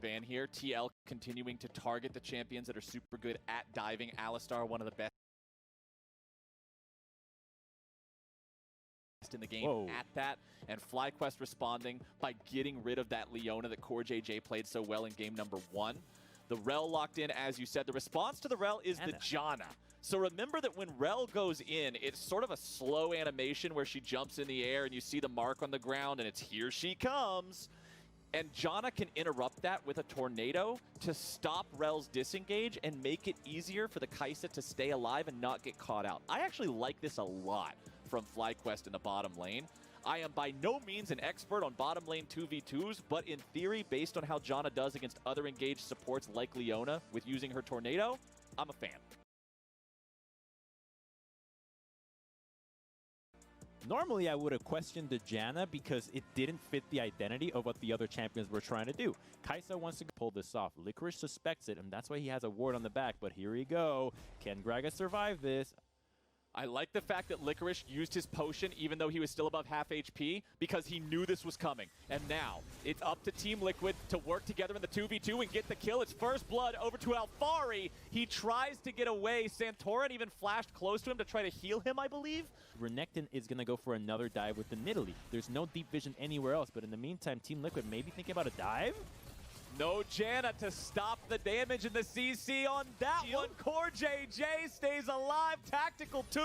ban here. TL continuing to target the champions that are super good at diving. Alistar, one of the best in the game at that, and Flyquest responding by getting rid of that Leona that CoreJJ played so well in game number 1. The Rel locked in, as you said. The response to the Rel is the Janna. So remember that when Rel goes in, it's sort of a slow animation where she jumps in the air and you see the mark on the ground and it's here she comes. And Janna can interrupt that with a tornado to stop Rel's disengage and make it easier for the Kai'Sa to stay alive and not get caught out. I actually like this a lot from Flyquest in the bottom lane. I am by no means an expert on bottom lane 2v2s, but in theory, based on how Janna does against other engaged supports like Leona with using her tornado, I'm a fan. Normally, I would have questioned the Janna because it didn't fit the identity of what the other champions were trying to do. Kai'Sa wants to pull this off. Licorice suspects it, and that's why he has a ward on the back. But here we go. Can Gragas survive this? I like the fact that Licorice used his potion even though he was still above half HP because he knew this was coming. And now, it's up to Team Liquid to work together in the 2v2 and get the kill. It's first blood over to Alphari. He tries to get away. Santorin even flashed close to him to try to heal him, I believe. Renekton is going to go for another dive with the Nidalee. There's no deep vision anywhere else, but in the meantime, Team Liquid may be thinking about a dive? No Janna to stop the damage in the CC on that one. CoreJJ stays alive. Tactical 2.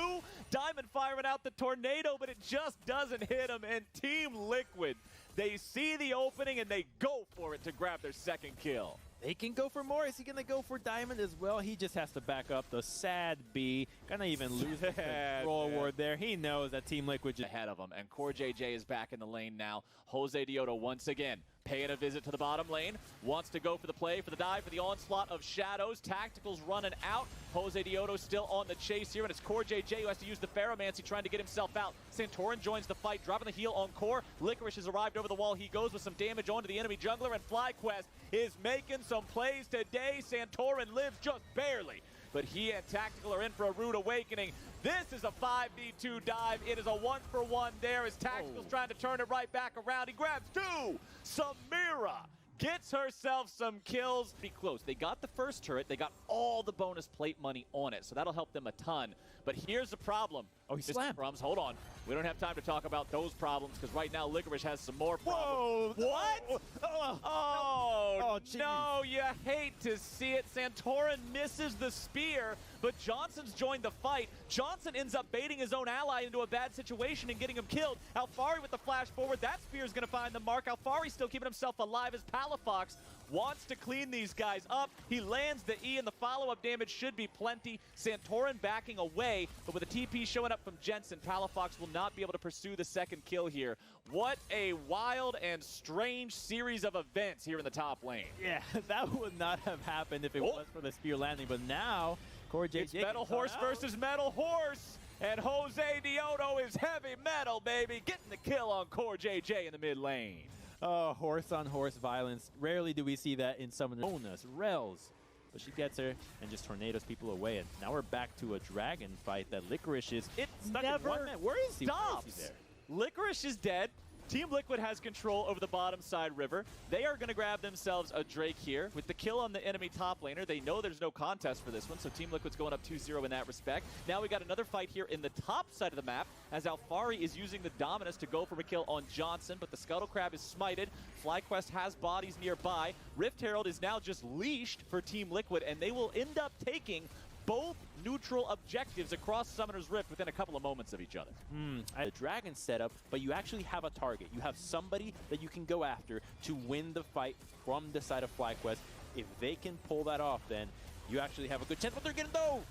Diamond firing out the tornado, but it just doesn't hit him. And Team Liquid, they see the opening and they go for it to grab their second kill. They can go for more. Is he going to go for Diamond as well? He just has to back up. The sad B. Gonna even lose the control award there. He knows that Team Liquid is ahead of him. And CoreJJ is back in the lane now. Josedeodo once again paying a visit to the bottom lane. Wants to go for the play, for the dive, for the onslaught of shadows. Tactical's running out. Josedeodo still on the chase here, and it's CoreJJ who has to use the Pheromancy trying to get himself out. Santorin joins the fight, dropping the heal on Core. Licorice has arrived over the wall. He goes with some damage onto the enemy jungler, and Flyquest is making some plays today. Santorin lives just barely, but he and Tactical are in for a rude awakening. This is a 5v2 dive. It is a 1-for-1 there as Tactical's trying to turn it right back around. He grabs 2. Samira gets herself some kills. Be close. They got the first turret. They got all the bonus plate money on it, so that'll help them a ton. But here's the problem. Oh, he slammed. Crumbs, hold on. We don't have time to talk about those problems because right now Licorice has some more problems. Whoa! What? No, you hate to see it. Santorin misses the spear, but Johnson's joined the fight. Johnson ends up baiting his own ally into a bad situation and getting him killed. Alphari with the flash forward. That spear is going to find the mark. Alphari still keeping himself alive as Palafox wants to clean these guys up. He lands the E, and the follow-up damage should be plenty. Santorin backing away, but with a TP showing up from Jensen, Palafox will not be able to pursue the second kill here. What a wild and strange series of events here in the top lane. Yeah, that would not have happened if it was for the spear landing, but now CoreJJ. It's Metal Horse versus Metal Horse, and Josedeodo is heavy metal, baby, getting the kill on CoreJJ in the mid lane. Oh, horse-on-horse violence. Rarely do we see that in some of the bonus Rels. But she gets her and just tornadoes people away. And now we're back to a dragon fight that Licorice is stuck in one man. Where is he? Stops. Where is he there? Licorice is dead. Team Liquid has control over the bottom side river. They are going to grab themselves a Drake here. With the kill on the enemy top laner, they know there's no contest for this one, so Team Liquid's going up 2-0 in that respect. Now we got another fight here in the top side of the map as Alphari is using the Dominus to go for a kill on Johnson, but the Scuttle Crab is smited. Flyquest has bodies nearby. Rift Herald is now just leashed for Team Liquid, and they will end up taking both neutral objectives across Summoner's Rift within a couple of moments of each other. The dragon setup, but you actually have a target. You have somebody that you can go after to win the fight from the side of Flyquest. If they can pull that off, then you actually have a good chance. But they're getting though.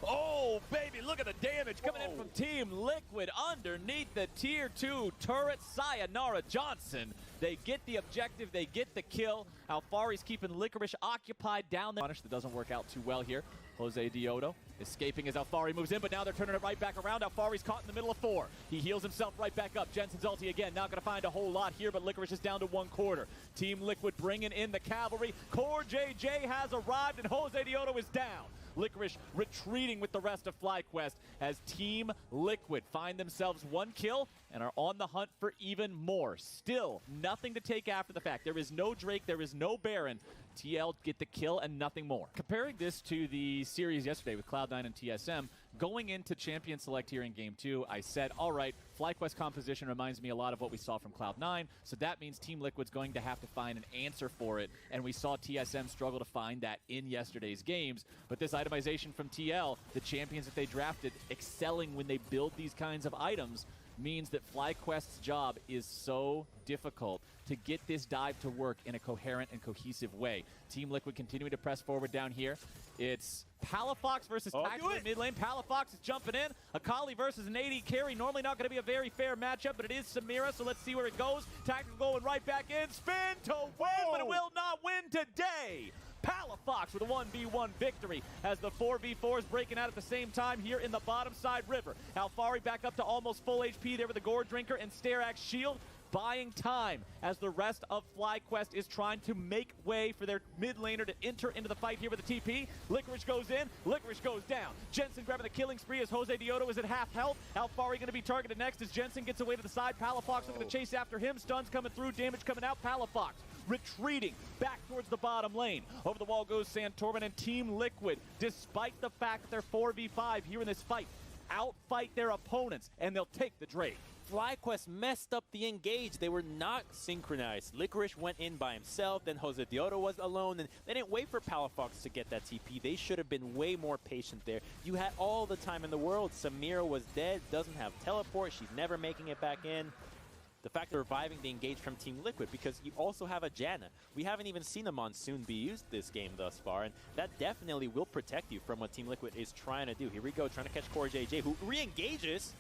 Oh, baby, look at the damage coming in from Team Liquid underneath the Tier 2 turret. Sayonara Johnson. They get the objective, they get the kill. Alphari's keeping Licorice occupied down there. That doesn't work out too well here. Josedeodo escaping as Alphari moves in, but now they're turning it right back around. Alphari's caught in the middle of 4. He heals himself right back up. Jensen's ulti again. Not going to find a whole lot here, but Licorice is down to 1/4. Team Liquid bringing in the cavalry. CoreJJ has arrived, and Josedeodo is down. Licorice retreating with the rest of Flyquest as Team Liquid find themselves 1 kill and are on the hunt for even more. Still, nothing to take after the fact. There is no Drake, there is no Baron. TL get the kill and nothing more. Comparing this to the series yesterday with Cloud9 and TSM, going into Champion Select here in Game 2, I said, all right, Flyquest composition reminds me a lot of what we saw from Cloud9, so that means Team Liquid's going to have to find an answer for it, and we saw TSM struggle to find that in yesterday's games. But this itemization from TL, the champions that they drafted excelling when they build these kinds of items, means that Flyquest's job is so difficult to get this dive to work in a coherent and cohesive way. Team Liquid continuing to press forward down here. It's Palafox versus Tactical in mid lane. Palafox is jumping in. Akali versus an AD carry. Normally not going to be a very fair matchup, but it is Samira, so let's see where it goes. Tactical going right back in. Spin to win, but it will not win today. Palafox with a 1v1 victory as the 4v4 is breaking out at the same time here in the bottom side river. Alphari back up to almost full HP there with the Gore Drinker and Sterax shield, buying time as the rest of Flyquest is trying to make way for their mid laner to enter into the fight here with the TP. Licorice goes in, Licorice goes down. Jensen grabbing the killing spree as Josedeodo is at half health. Alphari going to be targeted next as Jensen gets away to the side. Palafox looking to chase after him. Stuns coming through, damage coming out. Palafox retreating back towards the bottom lane. Over the wall goes Santorin and Team Liquid, despite the fact that they're 4v5 here in this fight, outfight their opponents, and they'll take the Drake. Flyquest messed up the engage. They were not synchronized. Licorice went in by himself, then Josedeodo was alone, and they didn't wait for Palafox to get that TP. They should have been way more patient there. You had all the time in the world. Samira was dead, doesn't have teleport, she's never making it back in. The fact they're reviving the engage from Team Liquid, because you also have a Janna. We haven't even seen a Monsoon be used this game thus far, and that definitely will protect you from what Team Liquid is trying to do. Here we go, trying to catch Core JJ, who re-engages.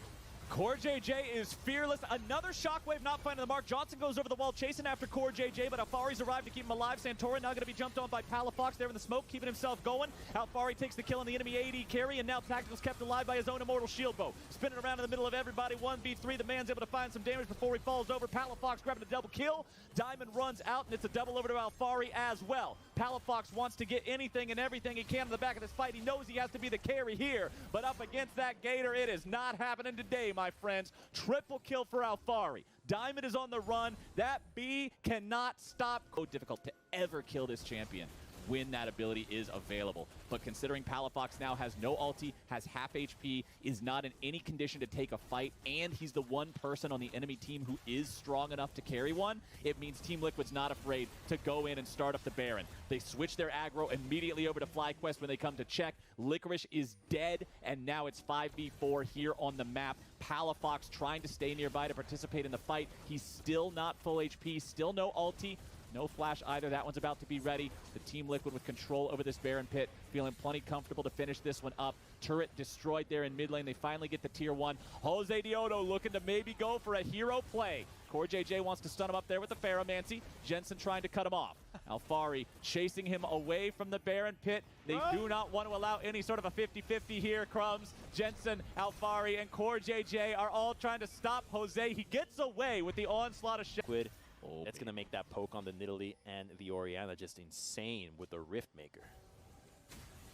Core JJ is fearless. Another shockwave not finding the mark. Johnson goes over the wall chasing after Core JJ, but Alphari's arrived to keep him alive. Santorin now going to be jumped on by Palafox there in the smoke, keeping himself going. Alphari takes the kill on the enemy AD carry, and now Tactical's kept alive by his own immortal shield bow. Spinning around in the middle of everybody, 1v3. The man's able to find some damage before he falls over. Palafox grabbing a double kill. Diamond runs out, and it's a double over to Alphari as well. Palafox wants to get anything and everything he can in the back of this fight. He knows he has to be the carry here, but up against that Gator, it is not happening today, my friends. Triple kill for Alphari. Diamond is on the run. That B cannot stop. So difficult to ever kill this champion when that ability is available. But considering Palafox now has no ulti, has half HP, is not in any condition to take a fight, and he's the one person on the enemy team who is strong enough to carry one, it means Team Liquid's not afraid to go in and start up the Baron. They switch their aggro immediately over to Flyquest when they come to check. Licorice is dead, and now it's 5v4 here on the map. Palafox trying to stay nearby to participate in the fight. He's still not full HP, still no ulti. No flash either. That one's about to be ready. The Team Liquid with control over this Baron pit, feeling plenty comfortable to finish this one up. Turret destroyed there in mid lane. They finally get the tier 1. Josedeodo looking to maybe go for a hero play. Core JJ wants to stun him up there with the Pharaohmancy. Jensen trying to cut him off. Alphari chasing him away from the Baron pit. They do not want to allow any sort of a 50-50 here. Crumbs, Jensen, Alphari, and Core JJ are all trying to stop Jose. He gets away with the onslaught of Liquid. Oh, that's going to make that poke on the Nidalee and the Orianna just insane with the Rift Maker.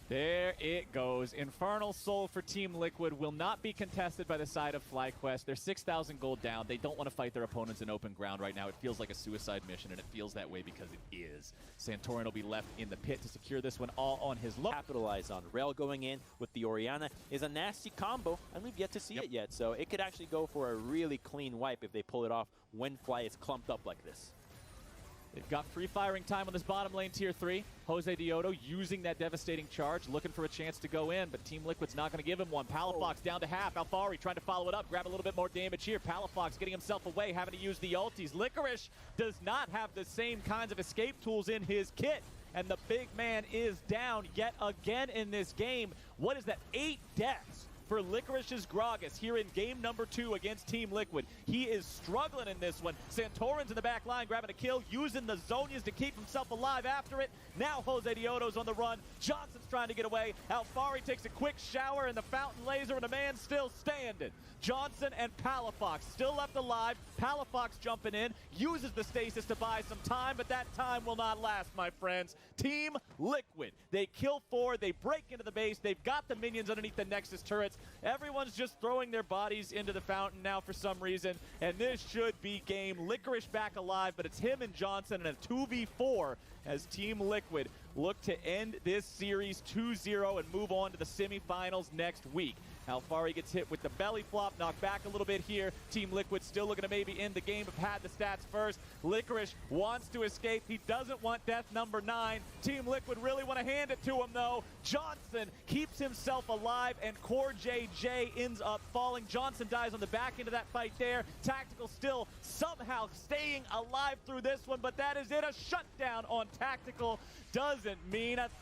There it goes. Infernal Soul for Team Liquid will not be contested by the side of Flyquest. They're 6,000 gold down. They don't want to fight their opponents in open ground right now. It feels like a suicide mission, and it feels that way because it is. Santorin will be left in the pit to secure this one all on his low. Capitalize on. Rel going in with the Orianna is a nasty combo, and we've yet to see it yet. So it could actually go for a really clean wipe if they pull it off when Fly is clumped up like this. They've got free firing time on this bottom lane tier 3. Josedeodo using that devastating charge, looking for a chance to go in, but Team Liquid's not going to give him one. Palafox down to half. Alphari trying to follow it up, grab a little bit more damage here. Palafox getting himself away, having to use the ultis. Licorice does not have the same kinds of escape tools in his kit, and the big man is down yet again in this game. What is that? 8 deaths for Licorice's Gragas here in game number 2 against Team Liquid. He is struggling in this one. Santorin's in the back line grabbing a kill, using the Zonias to keep himself alive after it. Now Josedeodo's on the run. Johnson's trying to get away. Alfari takes a quick shower and the fountain laser, and a man still standing. Johnson and Palafox still left alive. Palafox jumping in, uses the stasis to buy some time, but that time will not last, my friends. Team Liquid, they kill 4, they break into the base, they've got the minions underneath the Nexus turrets. Everyone's just throwing their bodies into the fountain now for some reason, and this should be game. Licorice back alive, but it's him and Johnson in a 2v4 as Team Liquid look to end this series 2-0 and move on to the semifinals next week. Alfari gets hit with the belly flop, knocked back a little bit here. Team Liquid still looking to maybe end the game, but had the stats first. Licorice wants to escape. He doesn't want death number 9. Team Liquid really want to hand it to him, though. Johnson keeps himself alive, and Core JJ ends up falling. Johnson dies on the back end of that fight there. Tactical still somehow staying alive through this one, but that is it. A shutdown on Tactical doesn't mean a thing.